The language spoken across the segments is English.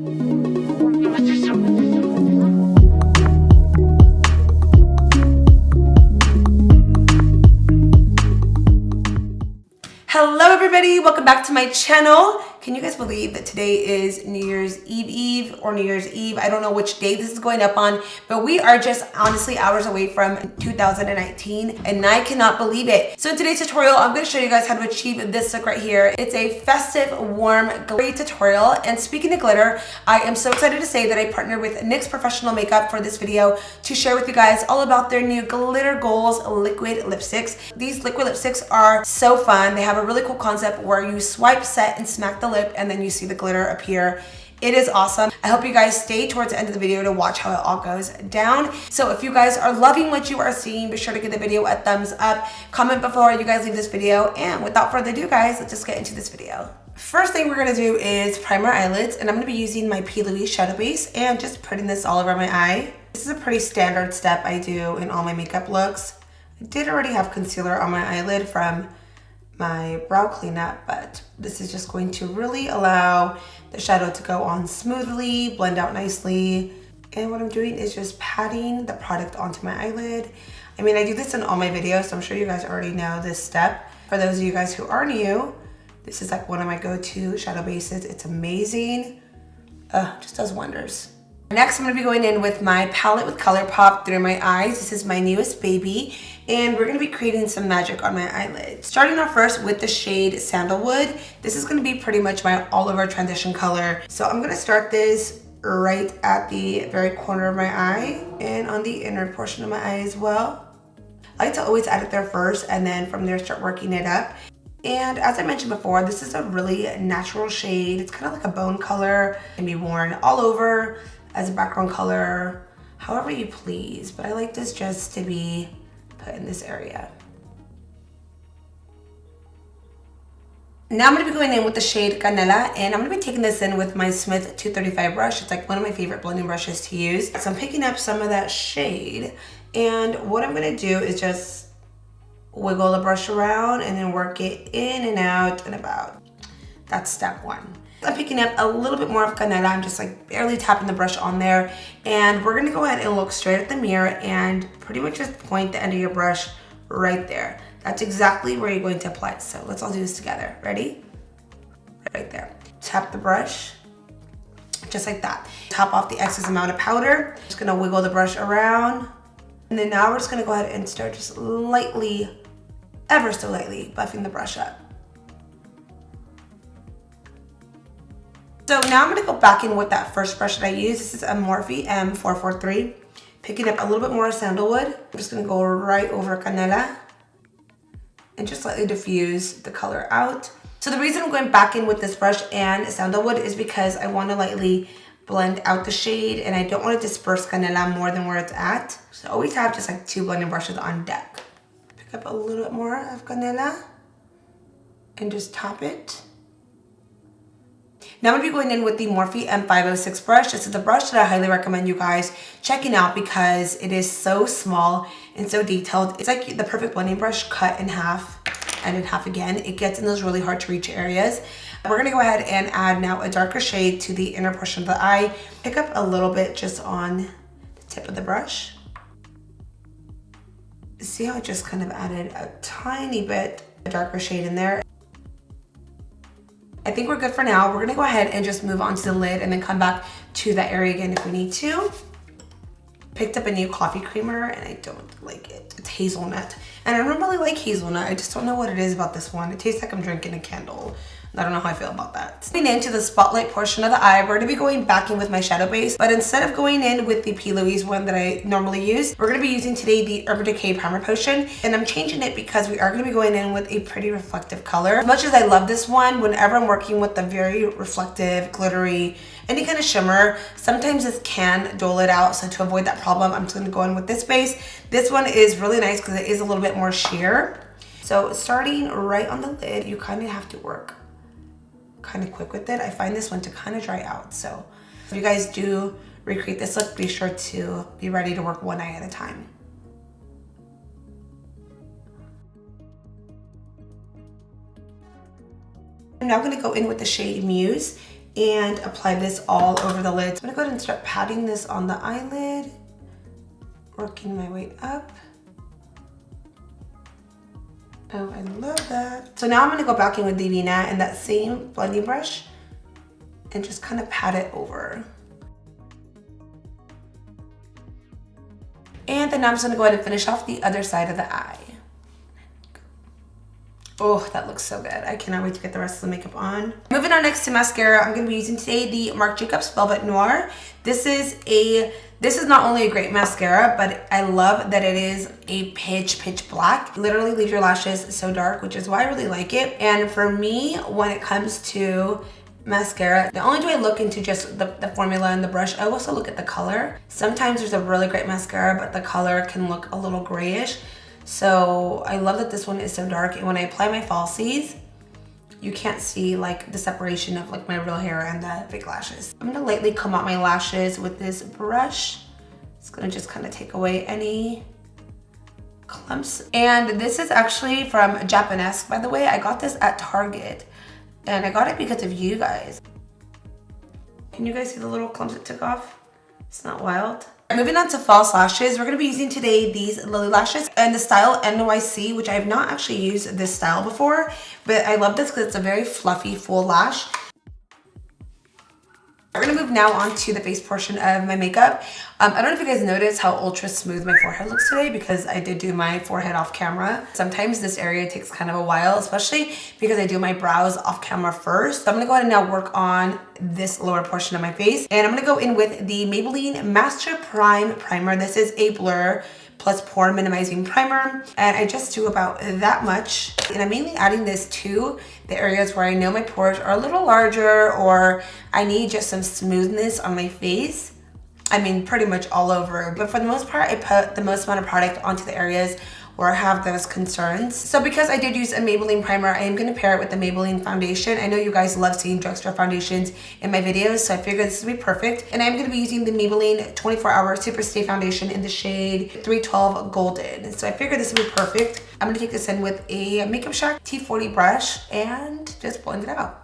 Hello everybody, welcome back to my channel. Can you guys believe that today is New Year's Eve or New Year's Eve? I don't know which day this is going up on, but we are just honestly hours away from 2019 and I cannot believe it. So in today's tutorial, I'm going to show you guys how to achieve this look right here. It's a festive, warm, glittery tutorial. And speaking of glitter, I am so excited to say that I partnered with NYX Professional Makeup for this video to share with you guys all about their new Glitter Goals liquid lipsticks. These liquid lipsticks are so fun. They have a really cool concept where you swipe, set, and smack the lip and then you see the glitter appear. It is awesome. I hope you guys stay towards the end of the video to watch how it all goes down. So if you guys are loving what you are seeing, be sure to give the video a thumbs up. Comment before you guys leave this video. And without further ado, guys, let's just get into this video. First thing we're gonna do is prime our eyelids, and I'm gonna be using my P. Louise shadow base and just putting this all over my eye. This is a pretty standard step I do in all my makeup looks. I did already have concealer on my eyelid from my brow cleanup, but this is just going to really allow the shadow to go on smoothly, blend out nicely. And what I'm doing is just patting the product onto my eyelid. I mean, I do this in all my videos, so I'm sure you guys already know this step. For those of you guys who are new, this is like one of my go-to shadow bases. It's amazing. Just does wonders. Next, I'm going to be going in with my palette with ColourPop through my eyes. This is my newest baby, and we're going to be creating some magic on my eyelid. Starting off first with the shade Sandalwood. This is going to be pretty much my all-over transition color. So I'm going to start this right at the very corner of my eye and on the inner portion of my eye as well. I like to always add it there first and then from there start working it up. And as I mentioned before, this is a really natural shade. It's kind of like a bone color. It can be worn all over as a background color, however you please, but I like this just to be put in this area. Now I'm going to be going in with the shade Canela, and I'm going to be taking this in with my Smith 235 brush. It's like one of my favorite blending brushes to use. So I'm picking up some of that shade, and what I'm going to do is just wiggle the brush around and then work it in and out and about. That's step one. I'm picking up a little bit more of Canela. I'm just like barely tapping the brush on there. And we're gonna go ahead and look straight at the mirror and pretty much just point the end of your brush right there. That's exactly where you're going to apply it. So let's all do this together. Ready? Right there. Tap the brush, just like that. Top off the excess amount of powder. Just gonna wiggle the brush around. And then now we're just gonna go ahead and start just lightly, ever so lightly, buffing the brush up. So now I'm going to go back in with that first brush that I used. This is a Morphe M443. Picking up a little bit more Sandalwood. I'm just going to go right over Canela and just slightly diffuse the color out. So the reason I'm going back in with this brush and Sandalwood is because I want to lightly blend out the shade and I don't want to disperse Canela more than where it's at. So I always have just like two blending brushes on deck. Pick up a little bit more of Canela and just top it. Now I'm going to be going in with the Morphe M506 brush. This is the brush that I highly recommend you guys checking out because it is so small and so detailed. It's like the perfect blending brush cut in half and in half again. It gets in those really hard to reach areas. We're going to go ahead and add now a darker shade to the inner portion of the eye. Pick up a little bit just on the tip of the brush. See how I just kind of added a tiny bit of darker shade in there. I think we're good for now. We're gonna go ahead and just move on to the lid and then come back to that area again if we need to. Picked up a new coffee creamer and I don't like it. It's hazelnut. And I don't really like hazelnut. I just don't know what it is about this one. It tastes like I'm drinking a candle. I don't know how I feel about that. Moving into the spotlight portion of the eye, we're gonna be going back in with my shadow base, but instead of going in with the P. Louise one that I normally use, we're gonna be using today the Urban Decay Primer Potion, and I'm changing it because we are gonna be going in with a pretty reflective color. As much as I love this one, whenever I'm working with the very reflective, glittery, any kind of shimmer, sometimes this can dull it out, so to avoid that problem, I'm just gonna go in with this base. This one is really nice because it is a little bit more sheer. So starting right on the lid, you kind of have to work kind of quick with it. I find this one to kind of dry out. So if you guys do recreate this look, be sure to be ready to work one eye at a time. I'm now going to go in with the shade Muze, and apply this all over the lid. So I'm gonna go ahead and start patting this on the eyelid, working my way up. Oh, I love that. So now I'm gonna go back in with Divina and that same blending brush and just kind of pat it over. And then I'm just gonna go ahead and finish off the other side of the eye. Oh, that looks so good. I cannot wait to get the rest of the makeup on. Moving on next to mascara, I'm gonna be using today the Marc Jacobs Velvet Noir. This is not only a great mascara, but I love that it is a pitch black. Literally leaves your lashes so dark, which is why I really like it. And for me, when it comes to mascara, not only do I look into just the formula and the brush, I also look at the color. Sometimes there's a really great mascara, but the color can look a little grayish. So I love that this one is so dark, and when I apply my falsies, you can't see like the separation of like my real hair and the fake lashes. I'm gonna lightly comb out my lashes with this brush. It's gonna just kind of take away any clumps. And this is actually from Japonesque, by the way. I got this at Target, and I got it because of you guys. Can you guys see the little clumps it took off? It's not wild. Moving on to false lashes, we're going to be using today these Lilly Lashes and the style NYC, which I have not actually used this style before, but I love this because it's a very fluffy full lash. We're going to move now on to the face portion of my makeup. I don't know if you guys noticed how ultra smooth my forehead looks today because I did do my forehead off camera. Sometimes this area takes kind of a while, especially because I do my brows off camera first. So I'm going to go ahead and now work on this lower portion of my face. And I'm going to go in with the Maybelline Masterprime Primer. This is a blur plus pore minimizing primer, and I just do about that much. And I'm mainly adding this to the areas where I know my pores are a little larger or I need just some smoothness on my face. I mean, pretty much all over, but for the most part, I put the most amount of product onto the areas where I have those concerns. So because I did use a Maybelline primer, I am gonna pair it with the Maybelline foundation. I know you guys love seeing drugstore foundations in my videos, so I figured this would be perfect. And I'm gonna be using the Maybelline 24-Hour Superstay foundation in the shade 312 Golden. So I figured this would be perfect. I'm gonna take this in with a Makeup Shack T40 brush and just blend it out.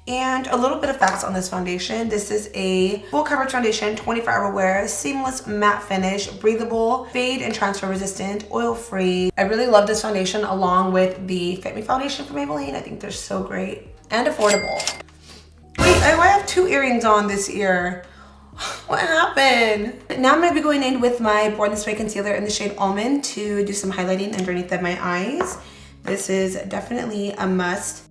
And a little bit of facts on this foundation. This is a full coverage foundation, 24-hour wear, seamless matte finish, breathable, fade and transfer resistant, oil free. I really love this foundation along with the Fit Me foundation from Maybelline. I think they're so great and affordable. Wait, I have two earrings on this ear. What happened? Now I'm gonna be going in with my Born This Way concealer in the shade Almond to do some highlighting underneath of my eyes. This is definitely a must.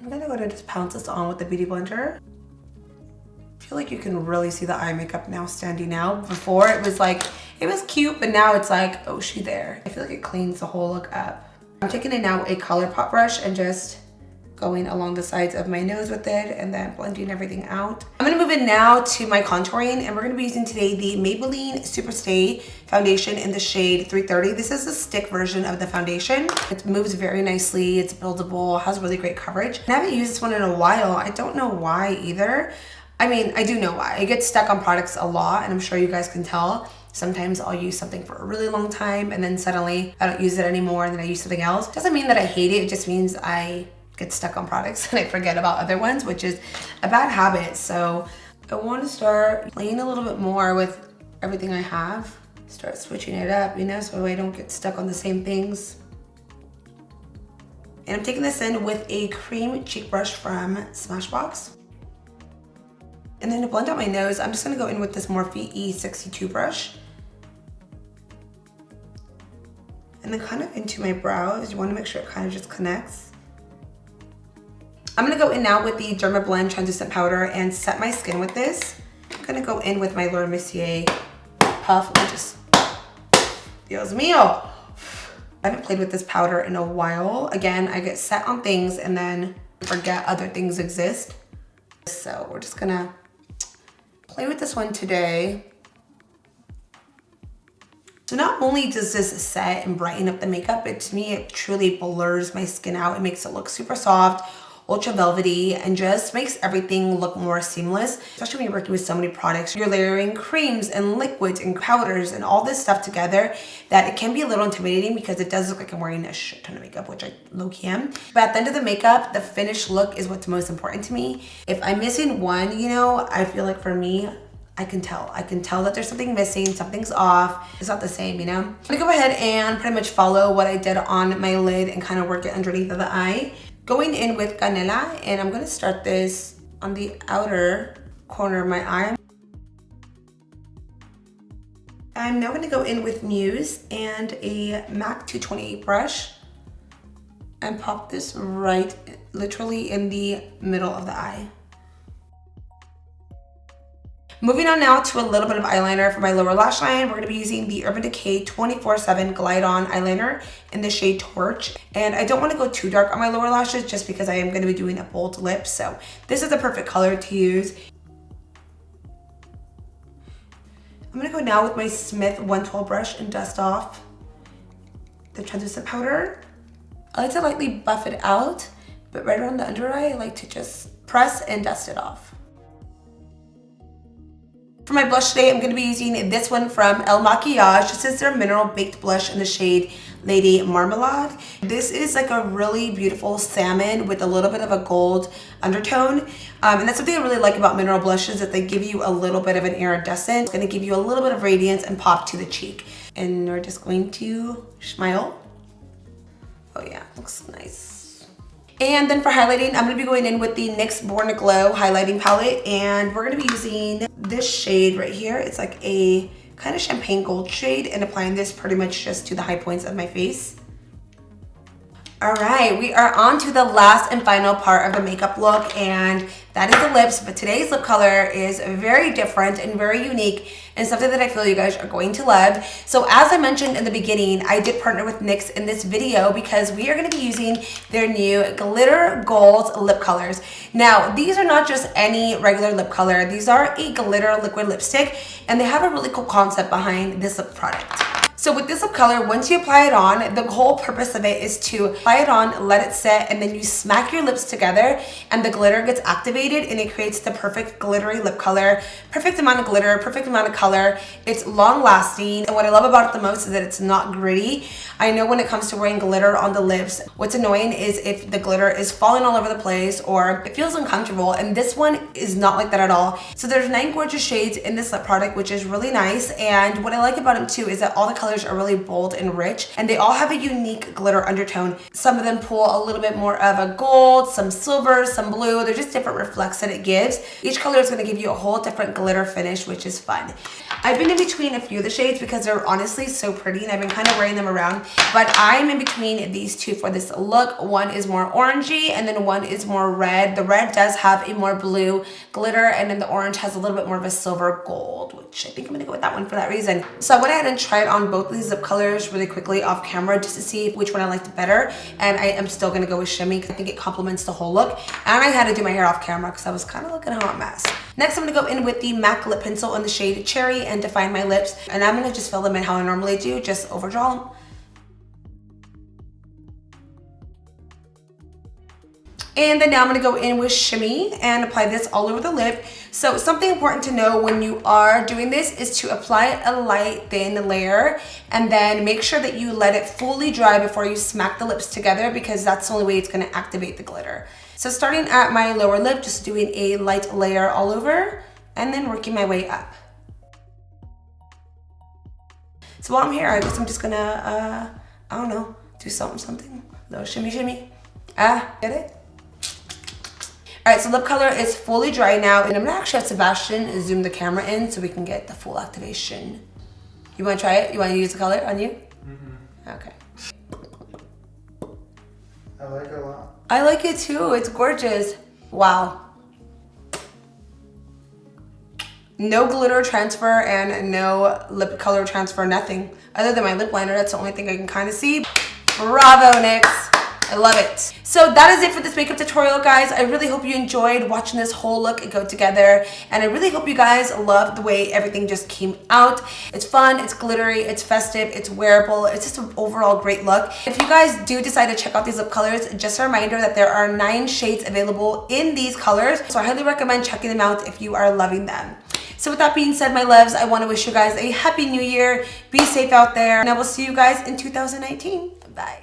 I'm gonna go ahead and just pounce this on with the Beauty Blender. I feel like you can really see the eye makeup now standing out. Before it was like, it was cute, but now it's like, oh, she there. I feel like it cleans the whole look up. I'm taking in now a ColourPop brush and just going along the sides of my nose with it and then blending everything out. I'm gonna move in now to my contouring, and we're gonna be using today the Maybelline Superstay foundation in the shade 330. This is the stick version of the foundation. It moves very nicely, it's buildable, has really great coverage. And I haven't used this one in a while. I don't know why either. I mean, I do know why. I get stuck on products a lot, and I'm sure you guys can tell. Sometimes I'll use something for a really long time and then suddenly I don't use it anymore and then I use something else. Doesn't mean that I hate it, it just means I get stuck on products and I forget about other ones, which is a bad habit. So I want to start playing a little bit more with everything I have. Start switching it up, you know, so I don't get stuck on the same things. And I'm taking this in with a cream cheek brush from Smashbox. And then to blend out my nose, I'm just gonna go in with this Morphe E62 brush. And then kind of into my brows. You wanna make sure it kind of just connects. I'm gonna go in now with the DERMABLEND translucent powder and set my skin with this. I'm gonna go in with my Laura Mercier puff and just, Dios mío. I haven't played with this powder in a while. Again, I get set on things and then forget other things exist. So we're just gonna play with this one today. So not only does this set and brighten up the makeup, but to me, it truly blurs my skin out. It makes it look super soft, ultra velvety, and just makes everything look more seamless, especially when you're working with so many products. You're layering creams and liquids and powders and all this stuff together that it can be a little intimidating because it does look like I'm wearing a shit ton of makeup, which I low-key am. But at the end of the makeup, the finished look is what's most important to me. If I'm missing one, you know, I feel like for me, I can tell that there's something missing, something's off. It's not the same, you know? I'm gonna go ahead and pretty much follow what I did on my lid and kind of work it underneath of the eye. Going in with Canela, and I'm gonna start this on the outer corner of my eye. I'm now gonna go in with Muze and a MAC 228 brush and pop this right, literally in the middle of the eye. Moving on now to a little bit of eyeliner for my lower lash line. We're going to be using the Urban Decay 24/7 Glide On eyeliner in the shade Torch. And I don't want to go too dark on my lower lashes just because I am going to be doing a bold lip. So this is the perfect color to use. I'm going to go now with my Smith 112 brush and dust off the translucent powder. I like to lightly buff it out, but right around the under eye, I like to just press and dust it off. For my blush today, I'm going to be using this one from El Maquillage. This is their Mineral Baked Blush in the shade Lady Marmalade. This is like a really beautiful salmon with a little bit of a gold undertone. And that's something I really like about mineral blushes, that they give you a little bit of an iridescent. It's going to give you a little bit of radiance and pop to the cheek. And we're just going to smile. Oh yeah, looks nice. And then for highlighting, I'm going to be going in with the NYX Born to Glow highlighting palette, and we're going to be using this shade right here. It's like a kind of champagne gold shade, and applying this pretty much just to the high points of my face. All right, we are on to the last and final part of the makeup look, and that is the lips. But today's lip color is very different and very unique, and something that I feel you guys are going to love. So as I mentioned in the beginning, I did partner with NYX in this video because we are going to be using their new glitter gold lip colors. Now, these are not just any regular lip color. These are a glitter liquid lipstick, and they have a really cool concept behind this lip product. So with this lip color, once you apply it on, the whole purpose of it is to apply it on, let it set, and then you smack your lips together and the glitter gets activated and it creates the perfect glittery lip color. Perfect amount of glitter, perfect amount of color. It's long lasting. And what I love about it the most is that it's not gritty. I know when it comes to wearing glitter on the lips, what's annoying is if the glitter is falling all over the place or it feels uncomfortable, and this one is not like that at all. So there's 9 gorgeous shades in this lip product, which is really nice. And what I like about them too is that all the colors are really bold and rich, and they all have a unique glitter undertone. Some of them pull a little bit more of a gold, some silver, some blue. They're just different reflects that it gives. Each color is going to give you a whole different glitter finish, which is fun. I've been in between a few of the shades because they're honestly so pretty, and I've been kind of wearing them around, but I'm in between these two for this look. One is more orangey and then one is more red. The red does have a more blue glitter, and then the orange has a little bit more of a silver gold, which I think I'm gonna go with that one for that reason. So I went ahead and tried on both of these lip colors really quickly off camera just to see which one I liked better, and I am still gonna go with Shimmy because I think it complements the whole look, and I had to do my hair off camera because I was kind of looking a hot mess. Next, I'm gonna go in with the MAC lip pencil in the shade Cherry and define my lips, and I'm gonna just fill them in how I normally do, just overdraw them. And then now I'm gonna go in with Shimmy and apply this all over the lip. So something important to know when you are doing this is to apply a light thin layer and then make sure that you let it fully dry before you smack the lips together, because that's the only way it's gonna activate the glitter. So starting at my lower lip, just doing a light layer all over and then working my way up. So while I'm here, I guess I'm just gonna, I don't know, do something. A little shimmy, shimmy. Get it? All right, so lip color is fully dry now, and I'm gonna actually have Sebastian zoom the camera in so we can get the full activation. You wanna try it? You wanna use the color on you? Mm-hmm. Okay. I like it a lot. I like it too, it's gorgeous. Wow. No glitter transfer and no lip color transfer, nothing. Other than my lip liner, that's the only thing I can kind of see. Bravo, NYX. I love it. So that is it for this makeup tutorial, guys. I really hope you enjoyed watching this whole look go together, and I really hope you guys love the way everything just came out. It's fun, it's glittery, it's festive, it's wearable. It's just an overall great look. If you guys do decide to check out these lip colors, just a reminder that there are 9 shades available in these colors, so I highly recommend checking them out if you are loving them. So with that being said, my loves, I want to wish you guys a happy new year. Be safe out there, and I will see you guys in 2019. Bye.